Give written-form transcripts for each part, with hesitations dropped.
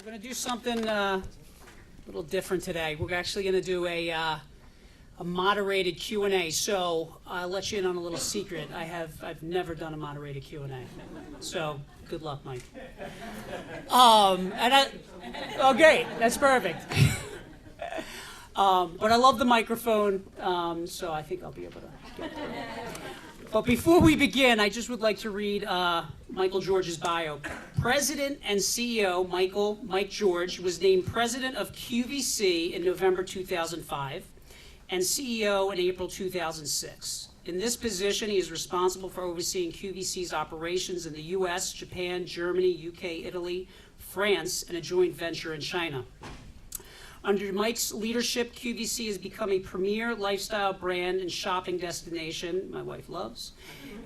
We're going to do something a little different today. We're actually going to do a moderated Q&A. So I'll let you in on a little secret. I've never done a moderated Q&A. So good luck, Mike. Oh, great. That's perfect. But I love the microphone, so I think I'll be able to get through it. But before we begin, I just would like to read Michael George's bio. President and CEO Mike George was named president of QVC in November 2005 and CEO in April 2006. In this position, he is responsible for overseeing QVC's operations in the U.S., Japan, Germany, UK, Italy, France, and a joint venture in China. Under Mike's leadership, QVC has become a premier lifestyle brand and shopping destination my wife loves.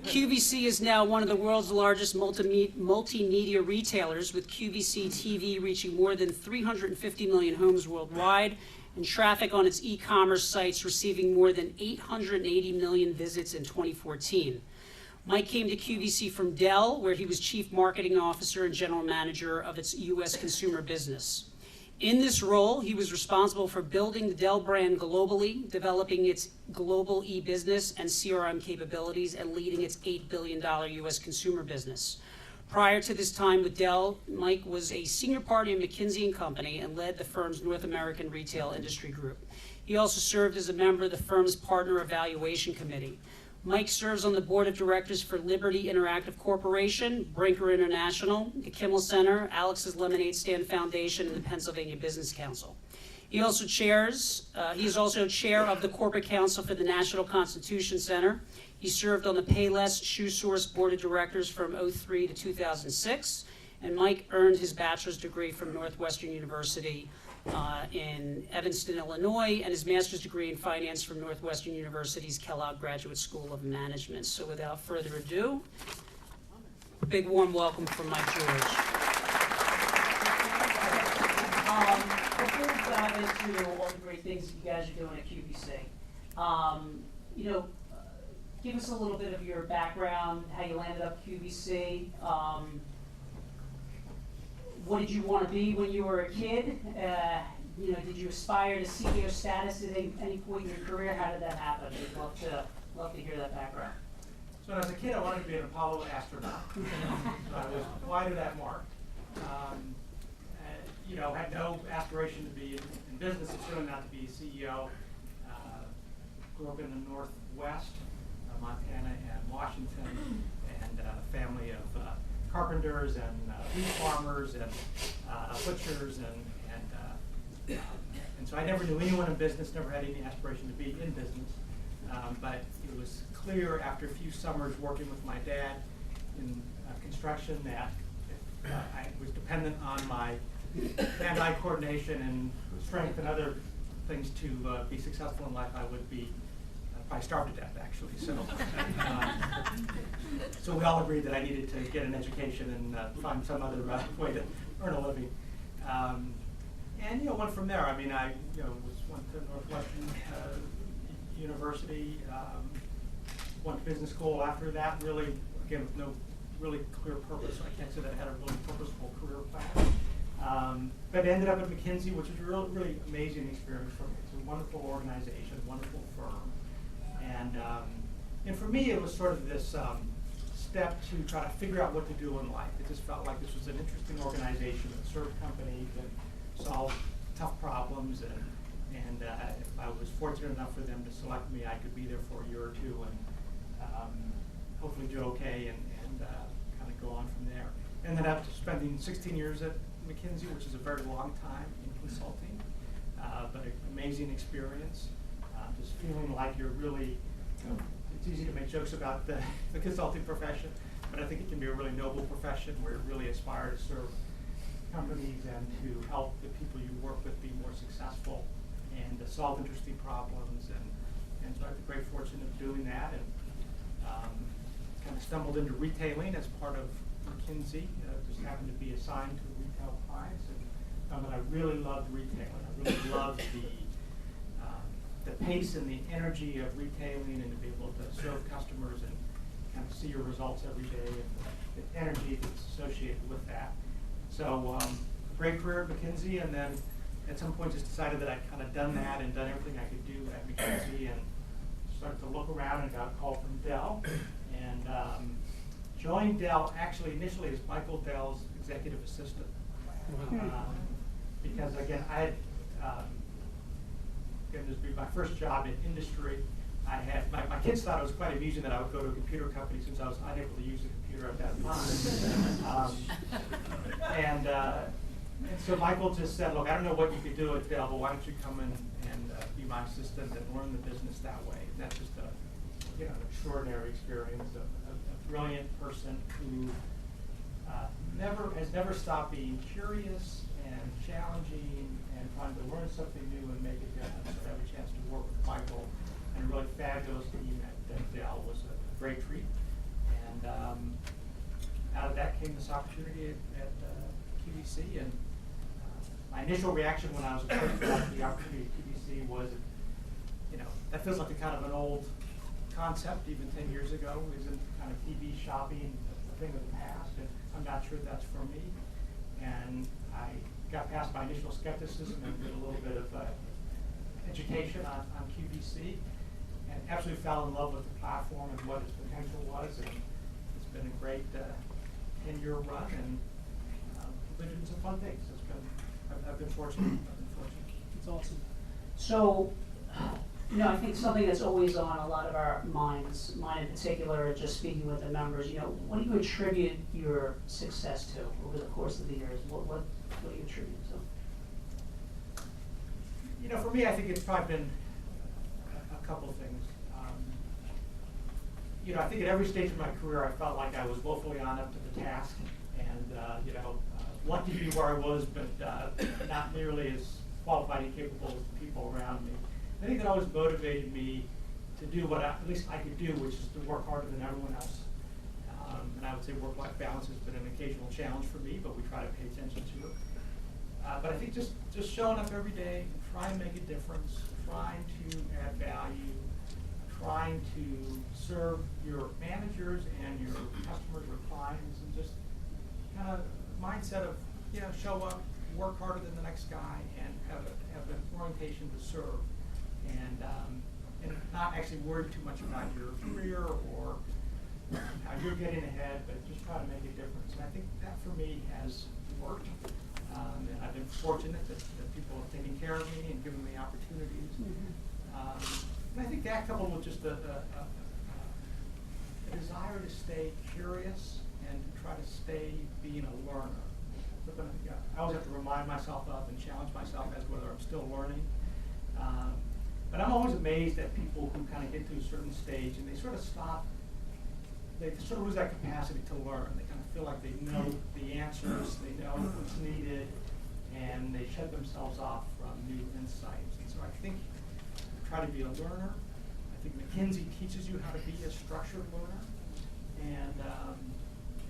QVC is now one of the world's largest multimedia retailers, with QVC TV reaching more than 350 million homes worldwide, and traffic on its e-commerce sites receiving more than 880 million visits in 2014. Mike came to QVC from Dell, where he was chief marketing officer and general manager of its U.S. consumer business. In this role, he was responsible for building the Dell brand globally, developing its global e-business and CRM capabilities, and leading its $8 billion U.S. consumer business. Prior to this time with Dell, Mike was a senior partner in McKinsey & Company and led the firm's North American retail industry group. He also served as a member of the firm's partner evaluation committee. Mike serves on the board of directors for Liberty Interactive Corporation, Brinker International, the Kimmel Center, Alex's Lemonade Stand Foundation, and the Pennsylvania Business Council. He is also chair of the Corporate Council for the National Constitution Center. He served on the Payless Shoe Source Board of Directors from 2003 to 2006, and Mike earned his bachelor's degree from Northwestern University in Evanston, Illinois, and his master's degree in finance from Northwestern University's Kellogg Graduate School of Management. So without further ado, a big warm welcome from Mike George. Before we dive into all the great things that you guys are doing at QVC, give us a little bit of your background, how you landed up QVC. What did you want to be when you were a kid? Did you aspire to CEO status at any point in your career? How did that happen? I'd love to hear that background. So as a kid, I wanted to be an Apollo astronaut. So I was wide of that mark. Had no aspiration to be in business, and certainly not to be a CEO. Grew up in the Northwest, Montana and Washington, and a family of carpenters and wheat farmers and butchers and so I never knew anyone in business, never had any aspiration to be in business. But it was clear after a few summers working with my dad in construction that if I was dependent on my hand-eye coordination and strength and other things to be successful in life, I would be probably starved to death, actually. So we all agreed that I needed to get an education and find some other way to earn a living. And went from there. I mean, I went to Northwestern University, went to business school after that. Really, again, with no really clear purpose. So I can't say that I had a really purposeful career plan. But I ended up at McKinsey, which was a really amazing experience for me. It's a wonderful organization, wonderful firm. And for me, it was sort of this step to try to figure out what to do in life. It just felt like this was an interesting organization that served companies and solved tough problems. And if I was fortunate enough for them to select me, I could be there for a year or two and hopefully do okay and kind of go on from there. Ended up spending 16 years at McKinsey, which is a very long time in consulting, but an amazing experience. Just feeling like you're really, it's easy to make jokes about the consulting profession, but I think it can be a really noble profession where you really aspire to serve companies and to help the people you work with be more successful and to solve interesting problems. And so I had the great fortune of doing that and kind of stumbled into retailing as part of McKinsey. Just happened to be assigned to retail clients and found that I really loved retailing. I really loved the pace and the energy of retailing and to be able to serve customers and kind of see your results every day and the energy that's associated with that. So great career at McKinsey, and then at some point just decided that I'd kind of done that and done everything I could do at McKinsey, and started to look around and got a call from Dell, and joined Dell actually initially as Michael Dell's executive assistant. Because again, I had, again, this would be my first job in industry. I had, my kids thought it was quite amusing that I would go to a computer company since I was unable to use a computer at that time. And so Michael just said, look, I don't know what you could do at Dell, but why don't you come in and be my assistant and learn the business that way? And that's just an extraordinary experience. A brilliant person who has never stopped being curious and challenging and trying to learn something new and make a difference. So I had a chance to work with Michael and a really fabulous team at Dell was a great treat. And out of that came this opportunity at QVC. And my initial reaction when I was approached about the opportunity at QVC was, that feels like a kind of an old concept, even 10 years ago. Isn't kind of TV shopping a thing of the past? And I'm not sure that's for me. And I got past my initial skepticism and did a little bit of education on QVC, and absolutely fell in love with the platform and what its potential was. And it's been a great 10-year run, and we've been doing some fun things. I've been fortunate. It's awesome. So, I think something that's always on a lot of our minds, mine in particular, just speaking with the members, what do you attribute your success to over the course of the years? What do you attribute to? For me, I think it's probably been a couple of things. I think at every stage of my career, I felt like I was woefully on up to the task, and lucky to be where I was, but not nearly as qualified and capable as the people around me. I think that always motivated me to do what at least I could do, which is to work harder than everyone else. And I would say work-life balance has been an occasional challenge for me, but we try to pay attention to it. But I think just showing up every day, trying to make a difference, trying to add value, trying to serve your managers and your customers or clients, and just kind of mindset of, show up, work harder than the next guy, and have an orientation to serve, and not actually worry too much about your career or how you're getting ahead, but just try to make a difference. And I think that for me has worked. And I've been fortunate that people have taken care of me and given me opportunities. And I think that coupled with just a desire to stay curious and to try to stay being a learner. I always have to remind myself of and challenge myself as to whether I'm still learning. But I'm always amazed at people who kind of get to a certain stage and they sort of stop. They sort of lose that capacity to learn. They kind of feel like they know the answers, they know what's needed, and they shut themselves off from new insights. And so I think try to be a learner. I think McKinsey teaches you how to be a structured learner, and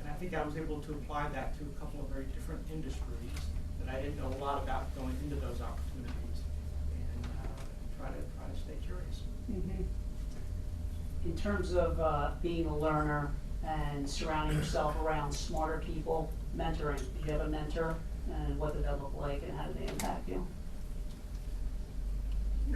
I think I was able to apply that to a couple of very different industries that I didn't know a lot about going into those opportunities, and try to stay curious. Mm-hmm. In terms of being a learner and surrounding yourself around smarter people, mentoring, did you have a mentor, and what did that look like, and how did they impact you?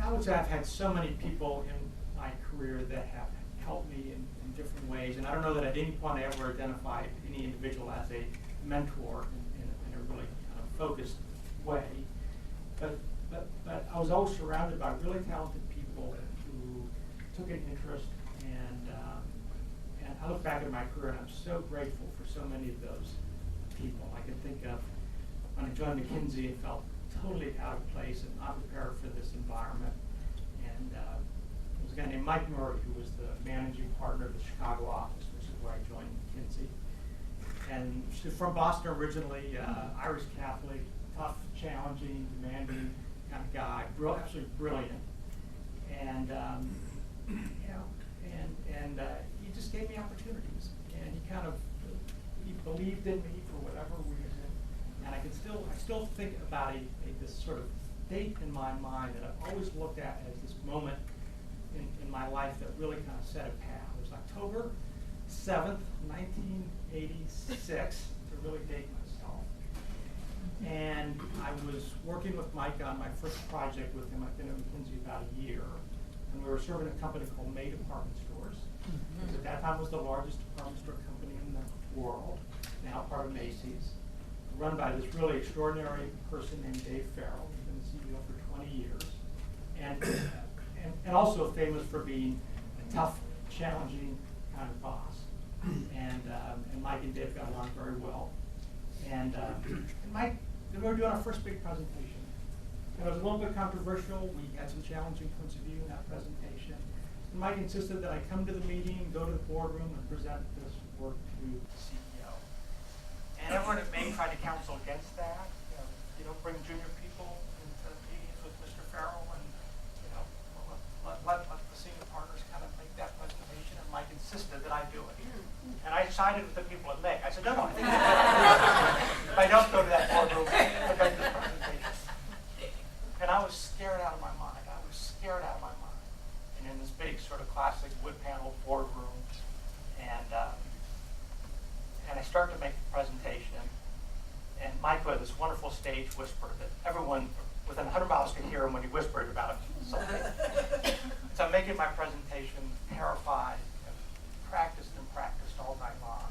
I would say I've had so many people in my career that have helped me in different ways, and I don't know that at any point I ever identified any individual as a mentor in a really kind of focused way, but I was always surrounded by really talented people who took an interest, and I look back at my career and I'm so grateful for so many of those people. I can think of when I joined McKinsey and felt totally out of place and not prepared for this environment. And there was a guy named Mike Murray who was the managing partner of the Chicago office, which is where I joined McKinsey. And she's from Boston originally, Irish Catholic, tough, challenging, demanding kind of guy, absolutely brilliant. And he just gave me opportunities, and he believed in me for whatever reason. And I still think about this sort of date in my mind that I've always looked at as this moment in my life that really kind of set a path. It was October 7th, 1986, to really date myself. And I was working with Mike on my first project with him. I've been at McKinsey about a year, and we were serving a company called May Department Stores. Which at that time was the largest department store company in the world, now part of Macy's, run by this really extraordinary person named Dave Farrell. He's been the CEO for 20 years, and also famous for being a tough, challenging kind of boss. And Mike and Dave got along very well. And Mike, we were doing our first big presentation. And it was a little bit controversial. We had some challenging points of view in that presentation. And Mike insisted that I come to the meeting, go to the boardroom, and present this work to the CEO. And everyone at May tried to counsel against that. You don't bring junior people into meetings with Mr. Farrell, and let the senior partners kind of make that presentation. And Mike insisted that I do it. And I sided with the people at May. I said, no, I think if I don't go to that boardroom, I'll make this presentation. And I was scared out of my mind. And in this big sort of classic wood panel boardroom, and I started to make the presentation, and Mike had this wonderful stage whisper that everyone within 100 miles could hear him when he whispered about something. So I'm making my presentation, terrified, practiced all night long.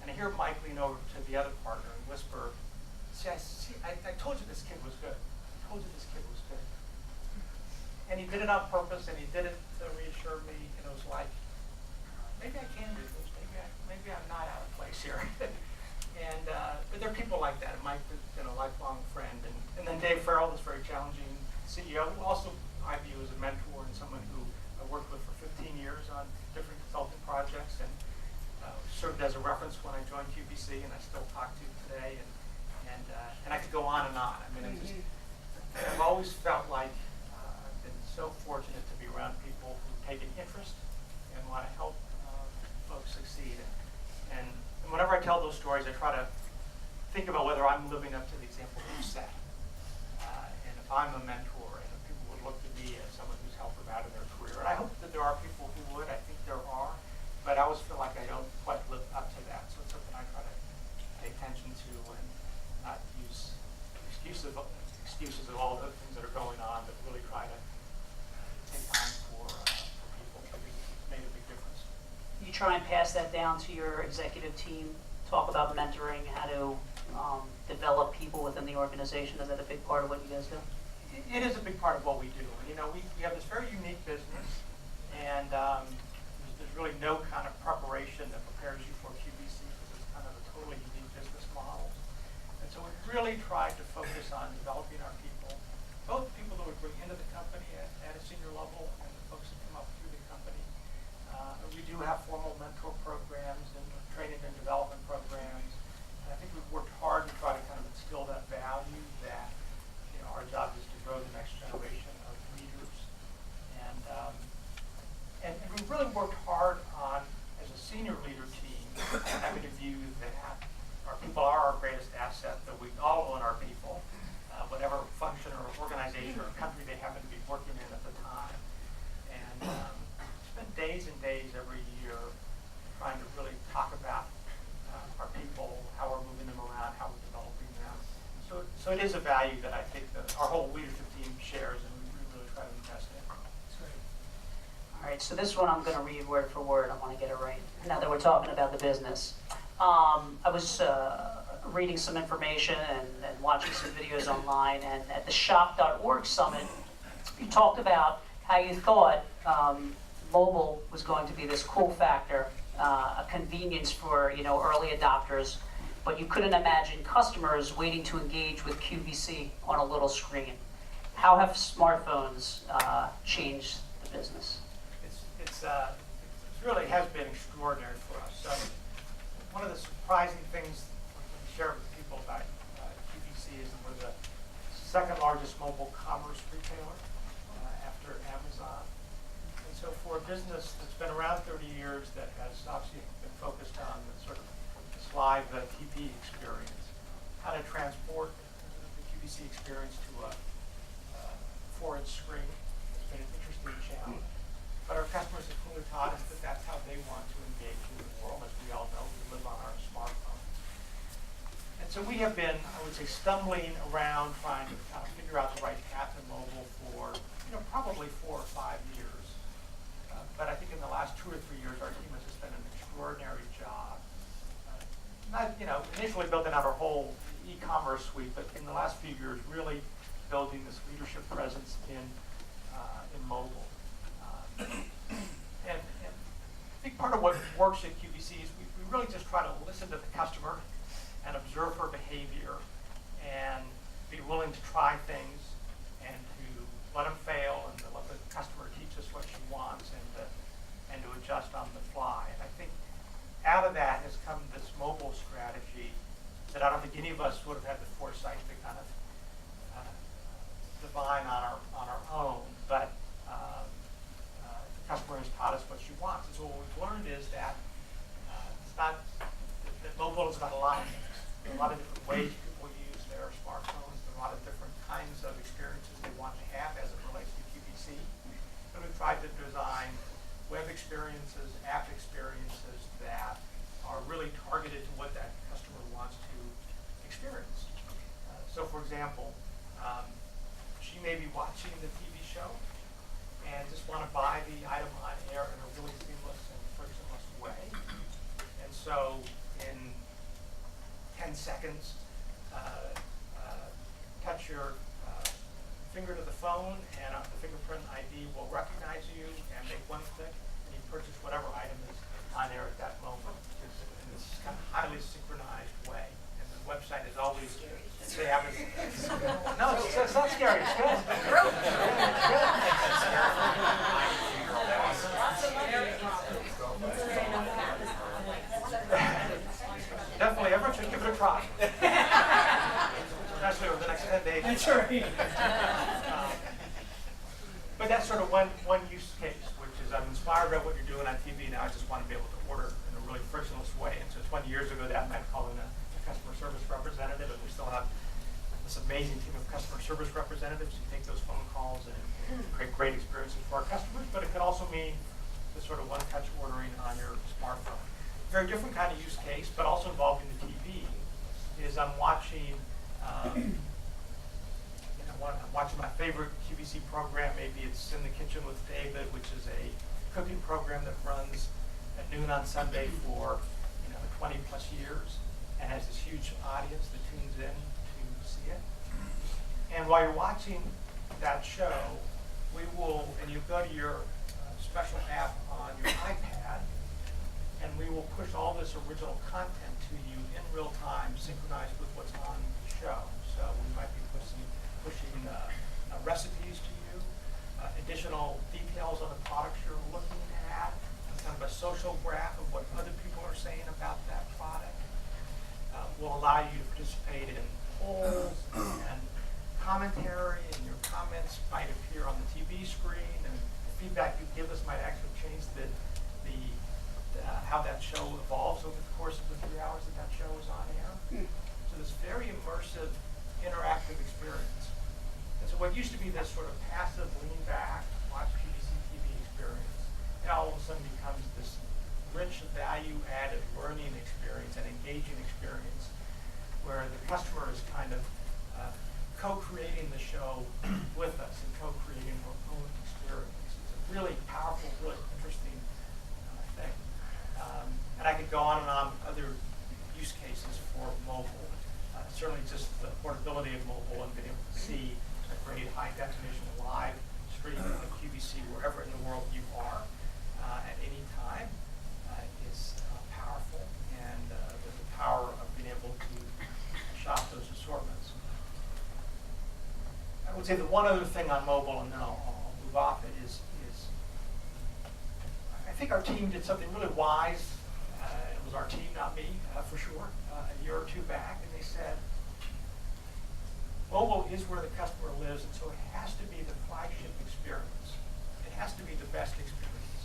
And I hear Mike lean over to the other partner and whisper, I told you this kid was good. And he did it on purpose, and he did it to reassure me. And it was like, maybe I can do this. Maybe I'm not out of place here. But there are people like that. And Mike has been a lifelong friend. And then Dave Farrell, this very challenging CEO, who also I view as a mentor and someone who I worked with for 15 years on different consulting projects, and served as a reference when I joined QVC, and I still talk to today. And I could go on and on. I mean, I've always felt like I've been so fortunate to be around people who take an interest and want to help folks succeed. And whenever I tell those stories, I try to think about whether I'm living up to the example you set. And if I'm a mentor, and if people would look to me as someone who's helped them out in their career. And I hope that there are people who would. I think there are. But I always feel like I don't quite live up to that. So it's something I try to pay attention to and not use excuses of all the things that are going on, but really try to take time for people. It's made a big difference. You try and pass that down to your executive team, talk about mentoring, how to develop people within the organization. Is that a big part of what you guys do? It is a big part of what we do. We have this very unique business, and there's really no kind of preparation that prepares you for QVC, because it's kind of a totally unique business model. And so we really tried to focus on developing our people, both people that we bring into the company at a senior level and the folks that come up through the company. We do have formal mentor programs and training and development programs. And I think we've worked hard to try to kind of instill that value that our job is to grow the next generation of leaders. And we really worked hard on, as a senior leader team, having a view that our people are our greatest asset, that we all own our people, whatever function or organization or country they happen to be working in at the time. And spend days and days every year trying to really talk about our people, how we're moving them around, how we're developing them. So it is a value that I think that our whole leadership team shares, and we really try to invest in. All right, so this one I'm going to read word for word. I want to get it right now that we're talking about the business. I was reading some information and watching some videos online, and at the shop.org summit, you talked about how you thought mobile was going to be this cool factor, a convenience for early adopters, but you couldn't imagine customers waiting to engage with QVC on a little screen. How have smartphones changed the business? It really has been extraordinary for us. So one of the surprising things we share with people about QVC is that we're the second largest mobile commerce retailer after Amazon. And so for a business that's been around 30 years, that has obviously been focused on the sort of this live TV experience, how to transport the QVC experience to a 4-inch screen has been an interesting challenge. But our customers have clearly taught us that that's how they want to engage in the world. As we all know, we live on our smartphones. And And so we have been, I would say, stumbling around trying to kind of figure out the right path in mobile for, probably 4 or 5 years. But I think in the last 2 or 3 years, our team has just done an extraordinary job. Initially building out our whole e-commerce suite, but in the last few years, really building this leadership presence in mobile. And I think part of what works at QVC is we really just try to listen to the customer and observe her behavior and be willing to try things and to let them fail and to let the customer teach us what she wants and to adjust on the fly. And I think out of that has come this mobile strategy that I don't think any of us would have had the foresight to kind of divine on our own, but the customer has taught us what she wants. And so what we've learned is that it's not that mobile is about a lot of things. There are a lot of different ways people use their smartphones. There are a lot of different kinds of experiences they want to have as it relates to QVC. And we've tried to design web experiences, app experiences that are really targeted to what that customer wants to experience. So for example, she may be watching the TV show and just want to buy the item on air in a really seamless and frictionless way. And so in 10 seconds, touch your finger to the phone and the fingerprint ID will recognize you and make one click and you purchase whatever item is on air at that moment. In this kind of highly synchronized way. And the website is always, they have it. No, it's not scary, it's good. Definitely, everyone should give it a try. Especially over the next 10 days. That's right. But that's sort of one use case, which is I'm inspired by what you're doing on TV. Now I just want to be able to order in a really frictionless way. And so 20 years ago, that meant calling a customer service representative, and we still have this amazing team of customer service representatives who take those phone calls and create great experiences for our customers. But it could also mean the sort of one-touch ordering on your smartphone. Very different kind of use case, but also involving the TV. Is I'm watching. I'm watching my favorite QVC program. Maybe it's In the Kitchen with David, which is a cooking program that runs at noon on Sunday for 20 plus years and has this huge audience that tunes in to see it. And while you're watching that show, you go to your special app on your iPad, and we will push all this original content to you in real time, synchronized with what's on the show. So we might be pushing recipes to you, additional details on the products you're looking at, kind of a social graph of what other people are saying about that product. Will allow you to participate in polls and commentary, and your comments might appear on the TV screen, and the feedback you give us might actually change how that show evolves over the course of the 3 hours that show is on air. So this very immersive, interactive experience. And so what used to be this sort of passive lean back, watch QVC TV experience, now all of a sudden becomes this rich value-added learning experience and engaging experience where the customer is kind of co-creating the show with us and co-creating her own experience. It's a really powerful, really interesting thing. And I could go on and on with other use cases for mobile. Certainly just the portability of mobile and being able to see a great high-definition live stream of QVC wherever in the world you are at any time is powerful. And the power of being able to shop those assortments. I would say the one other thing on mobile, and then I'll move off it, is I think our team did something really wise. It was our team, not me, for sure, a year or two back, and they said, mobile is where the customer lives, and so it has to be the flagship experience. It has to be the best experience.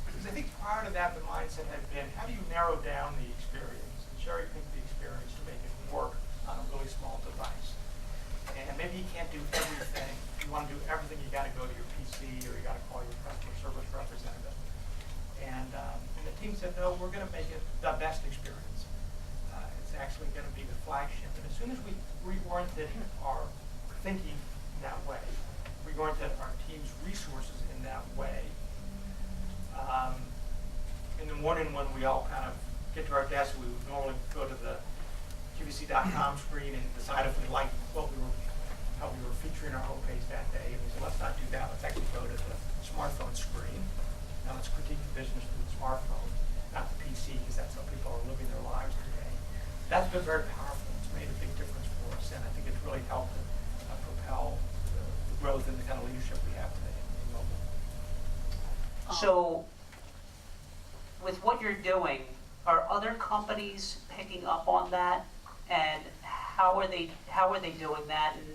Because I think prior to that, the mindset had been, how do you narrow down the experience and cherry pick the experience to make it work on a really small device? And maybe you can't do everything. If you want to do everything, you got to go to your PC or you got to call your customer service representative. And the team said, no, we're going to make it the best experience. And it's actually going to be the flagship. And as soon as we reoriented our thinking in that way, reoriented our team's resources in that way, in the morning when we all kind of get to our desk, we would normally go to the QVC.com screen and decide if we liked how we were featuring our homepage that day. And we said, let's not do that. Let's actually go to the smartphone screen. Now let's critique the business through the smartphone, not the PC, because that's how people are living their lives today. That's been very powerful. It's made a big difference for us, and I think it's really helped to propel the growth and the kind of leadership we have today in mobile. So, with what you're doing, are other companies picking up on that, and how are they doing that? And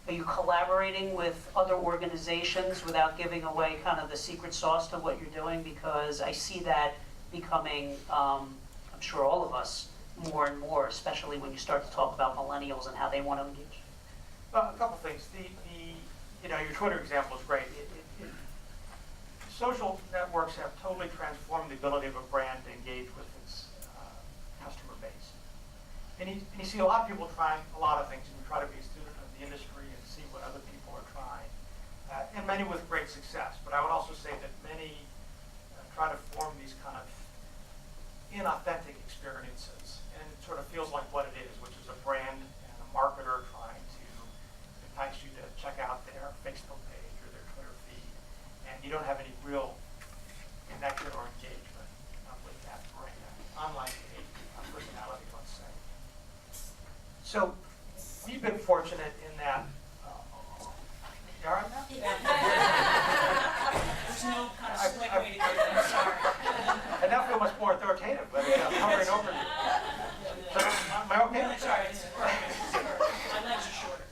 are you collaborating with other organizations without giving away kind of the secret sauce to what you're doing? Because I see that becoming, I'm sure all of us, more and more, especially when you start to talk about millennials and how they want to engage. Well, a couple things. Your Twitter example is great. Social networks have totally transformed the ability of a brand to engage with its customer base. And you see a lot of people trying a lot of things, and you try to be a student of the industry and see what other people are trying, and many with great success. But I would also say that many try to form these kind of inauthentic experiences, and it sort of feels like what it is, which is a brand and a marketer trying to entice you to check out their Facebook page or their Twitter feed, and you don't have any real connection or engagement with that brand, unlike a personality, let's say. So we've been fortunate in that. You all right now? There's no kind of slick way to do that. I'm sorry. I now feel much more authoritative, but hovering over you. So, am I okay? Sorry, it's perfect. My legs are shorter.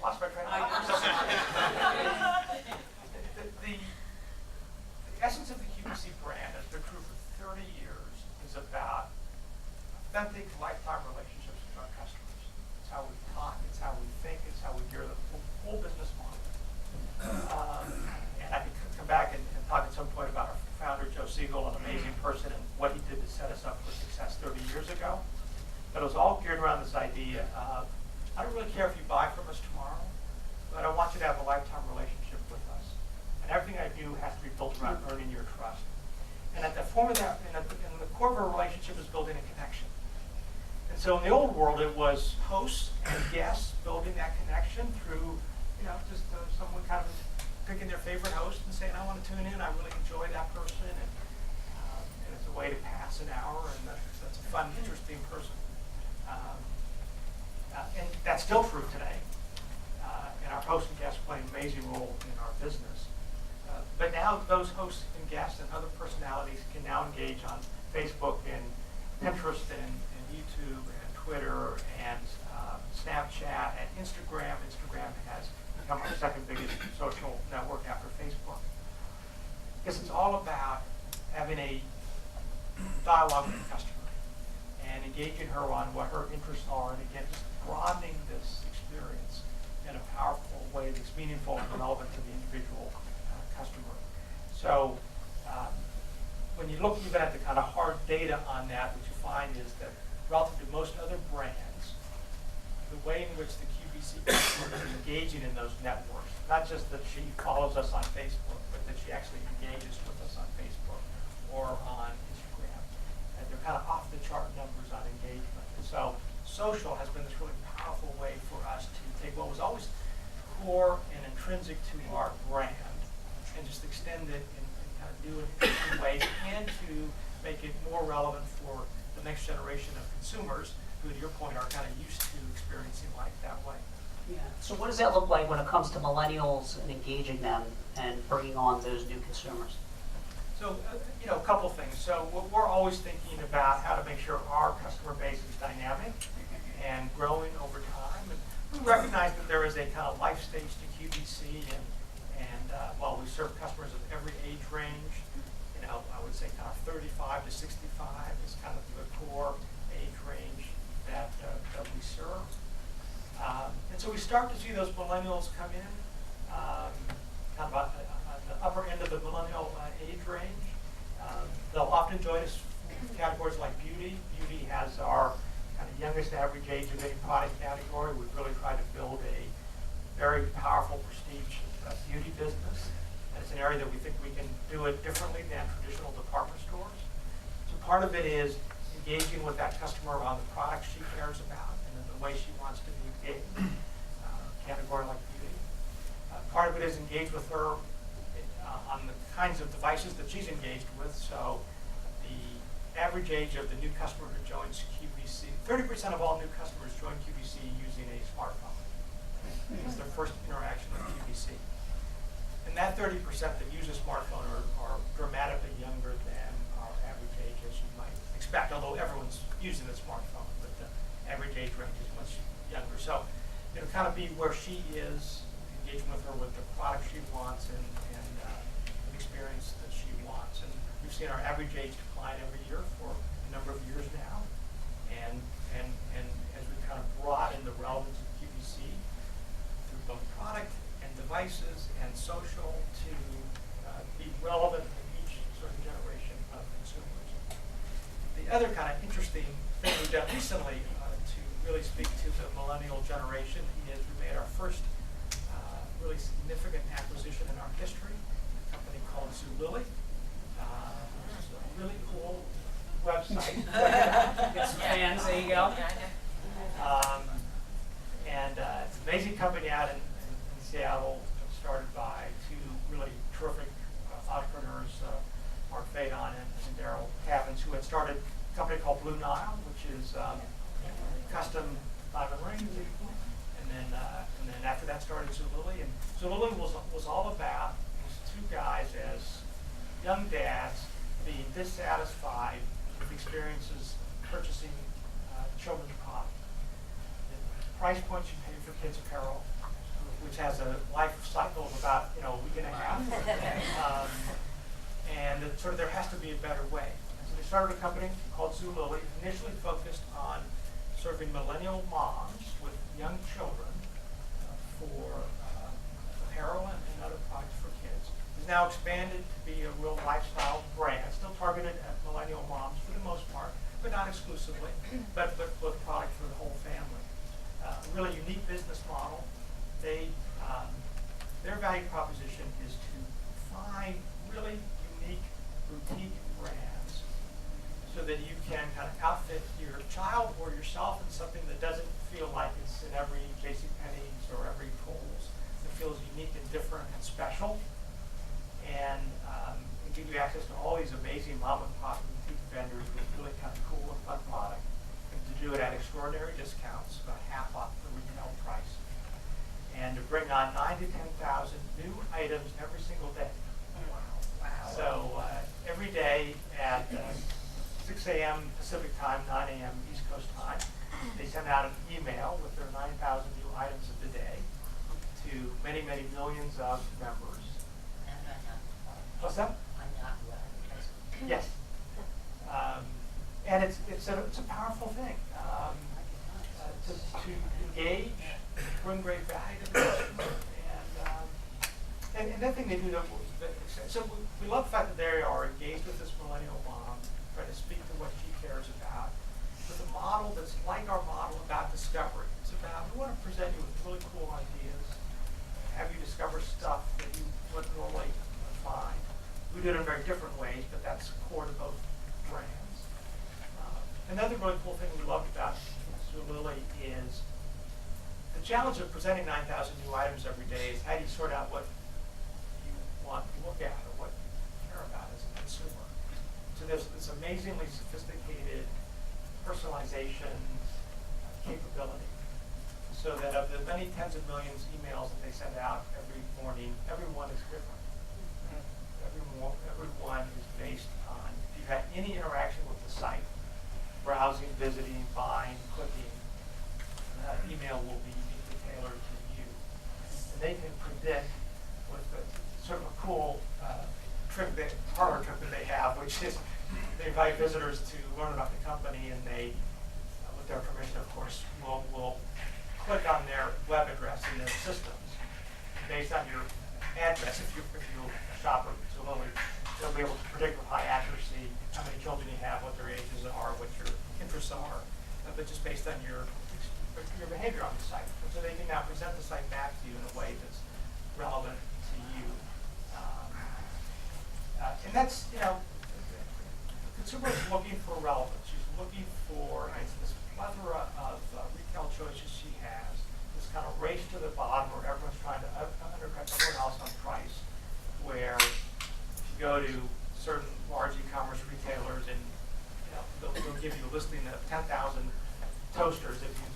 Lost my train of thought. The essence of the QVC brand has been true for 30 years is about authentic lifetime relationships with our customers. It's how we talk, it's how we think, it's how we gear the whole business model. And I could come back and talk at some point about our founder, Joe Siegel, an amazing person, and what he did to set us up for success 30 years ago. But it was all geared around this idea of, I don't really care if you buy from us tomorrow, but I want you to have a lifetime relationship with us. And everything I do has to be built around earning your trust. And at the form of that, in the core of a relationship is building a connection. And so in the old world, it was hosts and guests building that connection through, just someone kind of picking their favorite host and saying, I want to tune in, I really enjoy that person, and it's a way to pass an hour, and that's a fun, interesting person. And that's still true today. And our hosts and guests play an amazing role in our business. But now those hosts and guests and other personalities can now engage on Facebook and Pinterest and YouTube and Twitter and Snapchat and Instagram. Instagram has become our second biggest social network after Facebook. Because it's all about having a dialogue with the customer and engaging her on what her interests are, and again, just broadening this experience in a powerful way that's meaningful and relevant to the individual customer. So when you look even at the kind of hard data on that, what you find is that relative to most other brands, the way in which the QVC customer is engaging in those networks, not just that she follows us on Facebook, but that she actually engages with us on Facebook or on Instagram. And they're kind of off the chart numbers on engagement. And so social has been this really powerful way for us to take what was always core and intrinsic to our brand and just extend it in kind of new and interesting ways, and to make it more relevant for the next generation of consumers who, to your point, are kind of used to experiencing life that way. Yeah. So what does that look like when it comes to millennials and engaging them and bringing on those new consumers? So, a couple things. So we're always thinking about how to make sure our customer base is dynamic and growing over time. And we recognize that there is a kind of life stage to QVC, and while we serve customers of every age range, I would say kind of 35 to 65 is kind of the core age range that we serve. And so we start to see those millennials come in, kind of on the upper end of the millennial age range. They'll often join us for categories like beauty. Beauty has our kind of youngest average age of any product category. We've really tried to build a very powerful prestige beauty business. And it's an area that we think we can do it differently than traditional department stores. So part of it is engaging with that customer on the products she cares about and in the way she wants to be engaged, category like beauty. Part of it is engage with her on the kinds of devices that she's engaged with. So the average age of the new customer who joins QVC, 30% of all new customers join QVC using a smartphone. It's their first interaction with QVC. And that 30% that use a smartphone are dramatically younger than our average age, as you might expect, although everyone's using a smartphone, but the average age range is much younger. So it'll kind of be where she is, engaging with her with the product she wants and the experience that she wants. And we've seen our average age decline every year for a number of years now. And as we kind of broaden the relevance of QVC through both product and devices and social to be relevant in each sort of generation of consumers. The other kind of interesting thing we've done recently to really speak to the millennial generation is we made our first really significant acquisition in our history, a company called Zulily. It's a really cool website. Get some fans, there you go. And it's an amazing company out in Seattle, started by two really terrific entrepreneurs, Mark Fadon and Daryl Cavins, who had started a company called Blue Nile, which is custom diamond rings. And then after that started Zulily. And Zulily was all about these two guys as young dads being dissatisfied with experiences purchasing children's products. The price points you pay for kids' apparel, which has a life cycle of about a week and a half. And sort of there has to be a better way. And so they started a company called Zulily, initially focused on serving millennial moms with young children for apparel and other products for kids. It's now expanded to be a real lifestyle brand, still targeted at millennial moms for the most part, but not exclusively, but with product for the whole family. A really unique business model. Their value proposition is to find really unique boutique brands so that you can kind of outfit your child or yourself in something that doesn't feel like it's in every JCPenney's or every Kohl's. It feels unique and different and special, and give you access to all these amazing mom and pop boutique vendors with really kind of cool and fun product, and to do it at extraordinary discounts, about half off the retail price, and to bring on 9,000 to 10,000 new items every single day. Wow. So every day at 6 a.m. Pacific time, 9 a.m. East Coast time, they send out an email with their 9,000 new items of the day to many, many millions of members. What's that? Yes. And it's a powerful thing to engage, bring great value to the customer, and that thing they do. So we love the fact that they are engaged with this millennial mom, trying to speak to what she cares about, with a model that's like our model about discovery. It's about, we want to present you with really cool ideas, have you discover stuff that you wouldn't normally find. We do it in very different ways, but that's core to both brands. Another really cool thing we loved about Zulily is the challenge of presenting 9,000 new items every day is how do you sort out what you want to look at or what you care about as a consumer. So there's this amazingly sophisticated personalization capability, so that of the many tens of millions emails that they send out every morning, everyone is different. Everyone is based on, if you've had any interaction with the site, browsing, visiting, buying, clicking, that email will be uniquely tailored to you. And they can predict with the sort of a cool parlor trick that they have, which is they invite visitors to learn about the company, and they, with their permission, of course, will click on their web address in their systems. Based on your address, if you're a shopper, Zulily, they'll be able to predict with high accuracy are, what your interests are, but just based on your behavior on the site. And so they can now present the site back to you in a way that's relevant to you. And that's, the consumer is looking for relevance. She's looking for, it's this plethora of retail choices she has, this kind of race to the bottom where everyone's trying to undercut everyone else on price, where if you go to certain large e-commerce retailers and they'll give you a listing of 10,000 toasters if you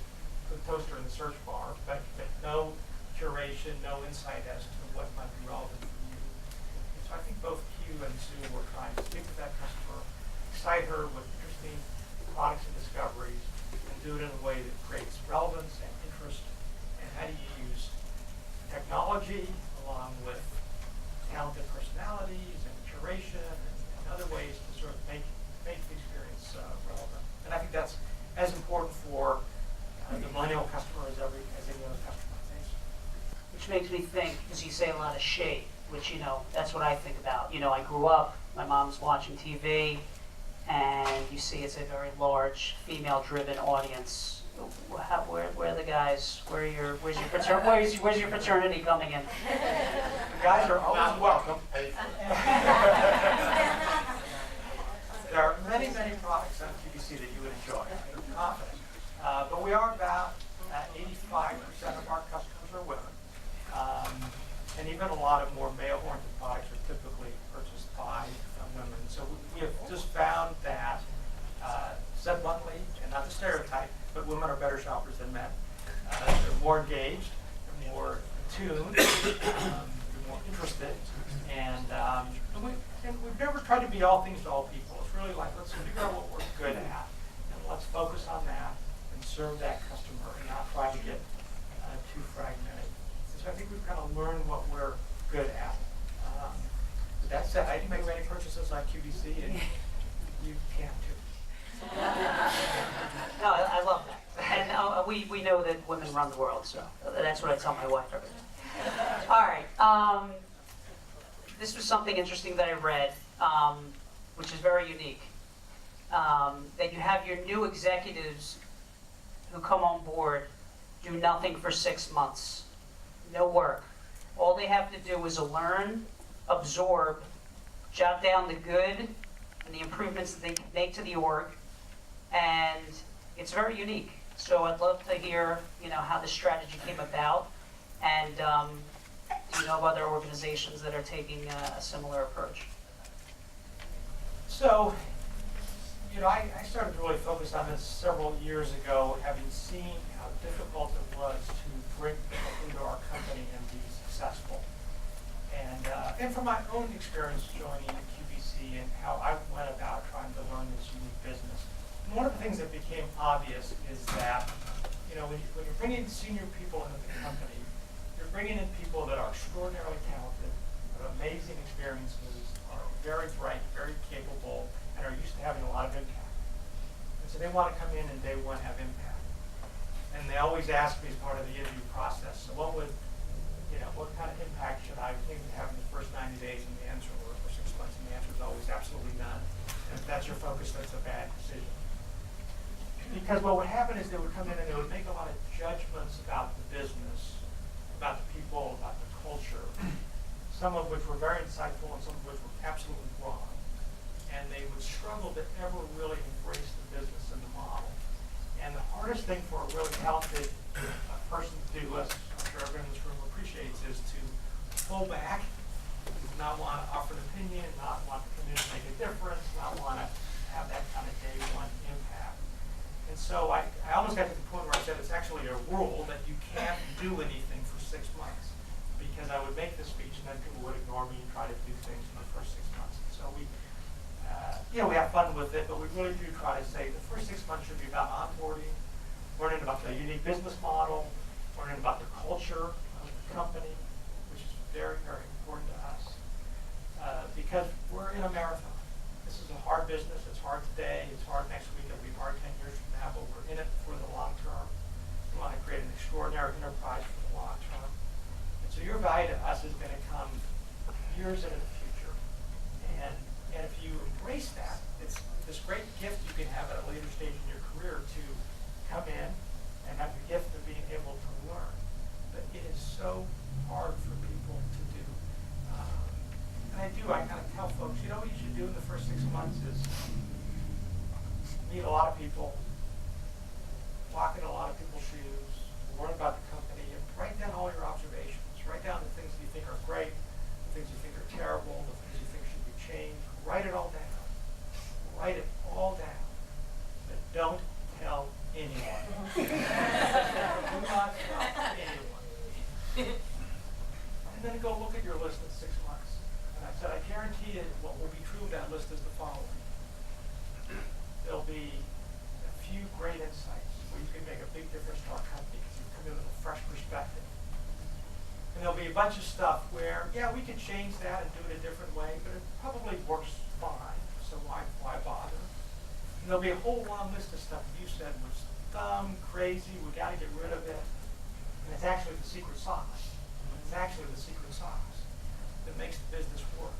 put a toaster in the search bar, but no curation, no insight as to what might be relevant for you. And so I think both Q and Sue were trying to speak to that customer, excite her with interesting products and discoveries, and do it in a way that creates relevance and interest. And how do you use technology along with talented personalities and curation and other ways to sort of make the experience relevant. And I think that's as important for the millennial customer as any other customer I face. Which makes me think, because you say a lot of shade, which, that's what I think about. I grew up, my mom's watching TV, and you see it's a very large female-driven audience. Where are the guys? Where's your fraternity coming in? The guys are always welcome. There are many, many products on QVC that you would enjoy. I'm confident. But we are about 85% of our customers are women. And even a lot of more male-oriented products are typically purchased by women. So we have just found that, said bluntly, and not to stereotype, but women are better shoppers than men. They're more engaged, they're more attuned, they're more interested, and we've never tried to be all things to all people. It's really like, let's figure out what we're good at, and let's focus on that and serve that customer and not try to get too fragmented. So I think we've kind of learned what we're good at. With that said, I didn't make many purchases on QVC, and you can too. No, I love that. And we know that women run the world, so that's what I tell my wife every day. All right. This was something interesting that I read, which is very unique. That you have your new executives who come on board do nothing for 6 months. No work. All they have to do is learn, absorb, jot down the good and the improvements that they can make to the org, and it's very unique. So I'd love to hear, how the strategy came about, and do you know of other organizations that are taking a similar approach? So, I started to really focus on this several years ago, having seen how difficult it was to bring people into our company and be successful. And from my own experience joining QVC and how I went about trying to learn this unique business. And one of the things that became obvious is that, when you're bringing senior people into the company, you're bringing in people that are extraordinarily talented, have amazing experiences, are very bright, very capable, and are used to having a lot of impact. And so they want to come in and day one have impact. And they always ask me as part of the interview process, so what kind of impact should I think of having the first 90 days? And the answer, or 6 months, and the answer is always absolutely none. And if that's your focus, that's a bad decision. Because what would happen is they would come in and they would make a lot of judgments about the business, about the people, about the culture, some of which were very insightful and some of which were absolutely wrong. And they would struggle to ever really embrace the business and the model. And the hardest thing for a really talented person to do, as I'm sure everyone in this room appreciates, is to pull back, not want to offer an opinion, not want to come in and make a difference, not want to have that kind of day one impact. And so I almost got to the point where I said it's actually a rule that you can't do anything for 6 months, because I would make this speech and then people would ignore me and try to do things in the first 6 months. And so we have fun with it, but we really do try to say the first 6 months should be about onboarding, learning about the unique business model, learning about the culture of the company, which is very, very important to us, because we're in a marathon. This is a hard business. It's hard today. It's hard next week. It'll be hard 10 years from now, but we're in it for the long term. We want to create an extraordinary enterprise for the long term. And so your value to us is going to come years into the future. And if you embrace that, this great gift you can have at a later stage in your career to come in and have the gift of being able to learn. But it is so hard for people to do. And I kind of tell folks, you know what you should do in the first 6 months is meet a lot of people, walk in a lot of people's shoes, learn about the company, and write down all your observations. Write down the things that you think are great, the things you think are terrible, the things you think should be changed. Write it all down. Write it all down. But don't tell anyone. Do not tell anyone. And then go look at your list in 6 months. And I said, I guarantee you what will be true of that list is the following. There'll be a few great insights where you can make a big difference to our company because you've come in with a fresh perspective. And there'll be a bunch of stuff where, yeah, we can change that and do it a different way, but it probably works fine, so why bother? And there'll be a whole long list of stuff that you said was dumb, crazy, we got to get rid of it. And it's actually the secret sauce. It's actually the secret sauce that makes the business work.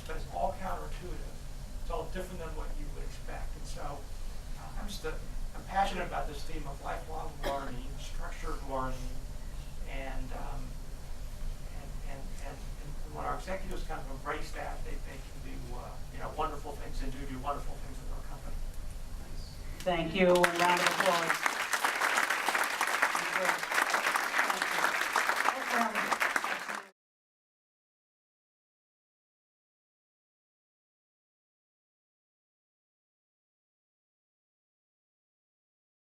But it's all counterintuitive. It's all different than what you would expect. And so I'm passionate about this theme of lifelong learning, structured learning, and when our executives kind of embrace that, they can do wonderful things and do wonderful things with our company. Thank you, and a round of applause.